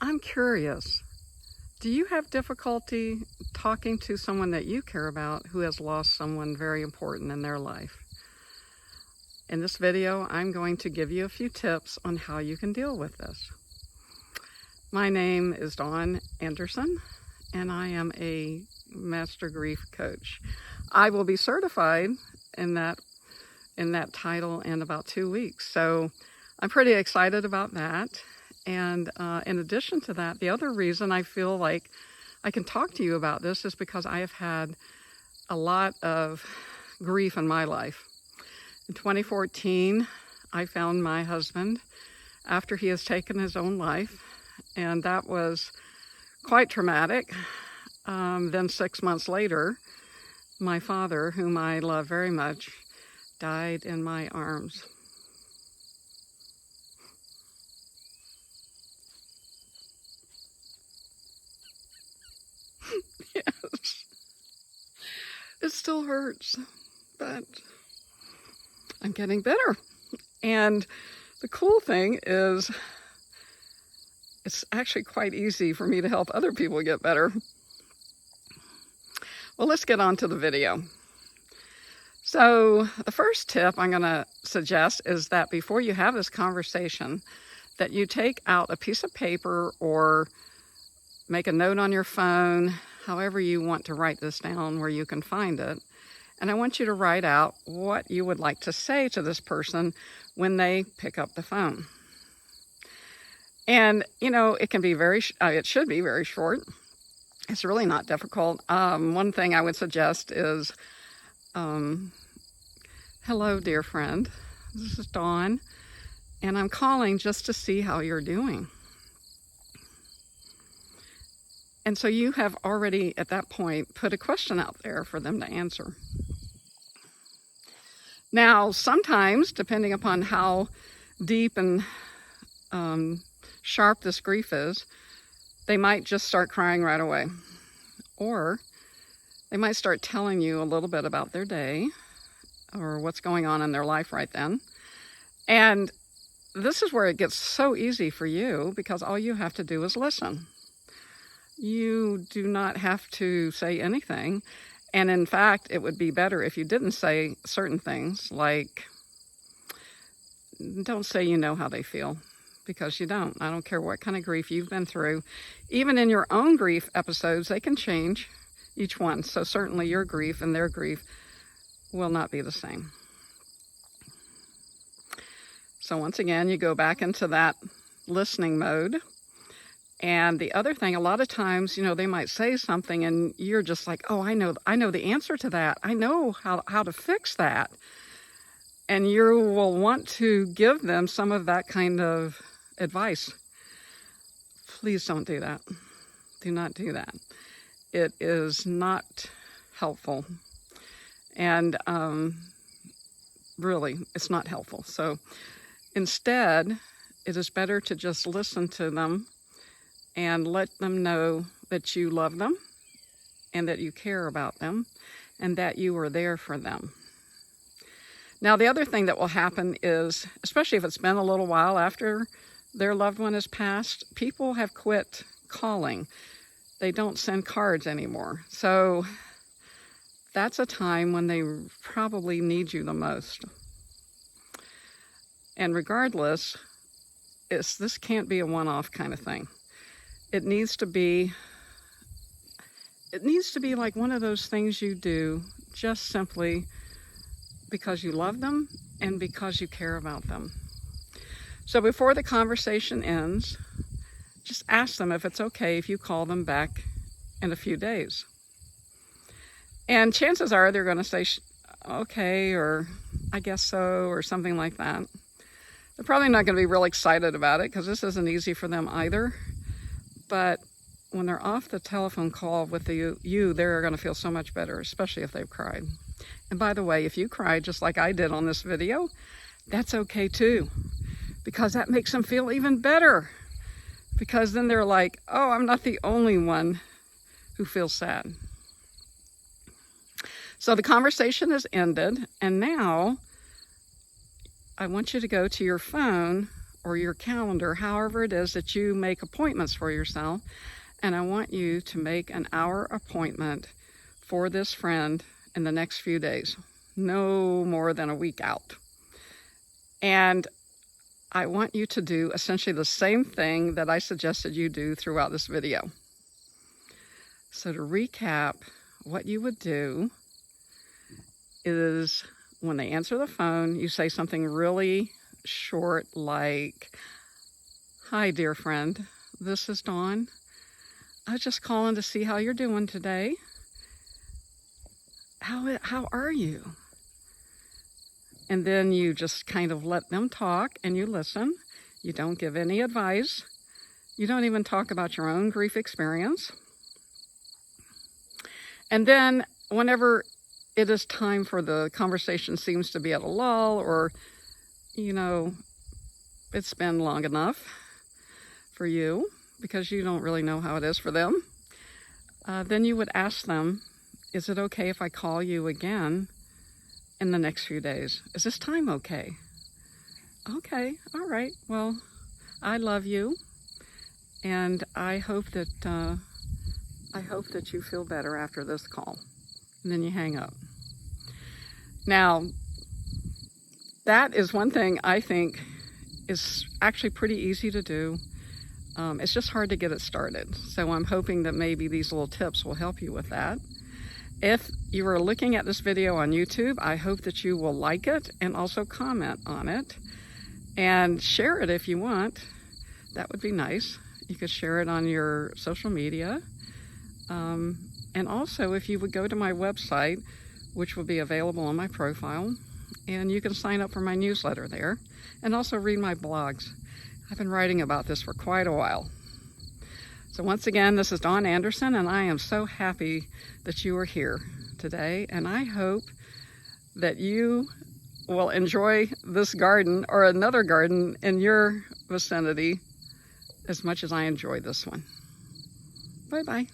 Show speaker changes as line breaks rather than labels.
I'm curious, do you have difficulty talking to someone that you care about who has lost someone very important in their life? In this video, I'm going to give you a few tips on how you can deal with this. My name is Dawn Anderson, and I am a master grief coach. I will be certified in that title in about 2 weeks, so I'm pretty excited about that. And in addition to that, the other reason I feel like I can talk to you about this is because I have had a lot of grief in my life. In 2014, I found my husband after he has taken his own life, and that was quite traumatic. Then 6 months later, my father, whom I love very much, died in my arms. Yes, it still hurts, but I'm getting better. And the cool thing is, it's actually quite easy for me to help other people get better. Well, let's get on to the video. So the first tip I'm going to suggest is that before you have this conversation, that you take out a piece of paper or make a note on your phone, however you want to write this down where you can find it. And I want you to write out what you would like to say to this person when they pick up the phone. And, you know, it can be it should be very short. It's really not difficult. One thing I would suggest is, hello, dear friend. This is Dawn, and I'm calling just to see how you're doing. And so you have already, at that point, put a question out there for them to answer. Now, sometimes, depending upon how deep and sharp this grief is, they might just start crying right away. Or they might start telling you a little bit about their day or what's going on in their life right then. And this is where it gets so easy for you, because all you have to do is listen. You do not have to say anything. And in fact, it would be better if you didn't say certain things, like, don't say you know how they feel, because you don't. I don't care what kind of grief you've been through. Even in your own grief episodes, they can change, each one. So certainly your grief and their grief will not be the same. So once again, you go back into that listening mode. And the other thing, a lot of times, you know, they might say something and you're just like, oh, I know the answer to that. I know how to fix that. And you will want to give them some of that kind of advice. Please don't do that. Do not do that. It is not helpful. And really, it's not helpful. So instead, it is better to just listen to them and let them know that you love them and that you care about them and that you are there for them. Now, the other thing that will happen is, especially if it's been a little while after their loved one has passed, people have quit calling. They don't send cards anymore. So that's a time when they probably need you the most. And regardless, this can't be a one-off kind of thing. It needs to be like one of those things you do just simply because you love them and because you care about them. So before the conversation ends, just ask them if it's okay if you call them back in a few days. And chances are they're going to say, okay, or I guess so, or something like that. They're probably not going to be real excited about it because this isn't easy for them either. But when they're off the telephone call with you, they're going to feel so much better, especially if they've cried. And by the way, if you cried just like I did on this video, that's okay too, because that makes them feel even better. Because then they're like, oh, I'm not the only one who feels sad. So the conversation is ended, and now I want you to go to your phone or your calendar, however it is that you make appointments for yourself. And I want you to make an hour appointment for this friend in the next few days, no more than a week out. And I want you to do essentially the same thing that I suggested you do throughout this video. So to recap, what you would do is when they answer the phone, you say something really short like, "Hi, dear friend, this is Dawn. I was just calling to see how you're doing today. How are you?" And then you just kind of let them talk and you listen. You don't give any advice. You don't even talk about your own grief experience. And then whenever it is time for the conversation seems to be at a lull, or, it's been long enough for you because you don't really know how it is for them, then you would ask them, "Is it okay if I call you again in the next few days? Is this time okay?" "Okay, all right. Well, I love you, and I hope that you feel better after this call." And then you hang up. Now, that is one thing I think is actually pretty easy to do. It's just hard to get it started. So I'm hoping that maybe these little tips will help you with that. If you are looking at this video on YouTube, I hope that you will like it and also comment on it and share it if you want. That would be nice. You could share it on your social media. And also, if you would go to my website, which will be available on my profile, and you can sign up for my newsletter there and also read my blogs. I've been writing about this for quite a while. So once again, this is Dawn Anderson, and I am so happy that you are here today. And I hope that you will enjoy this garden or another garden in your vicinity as much as I enjoy this one. Bye-bye.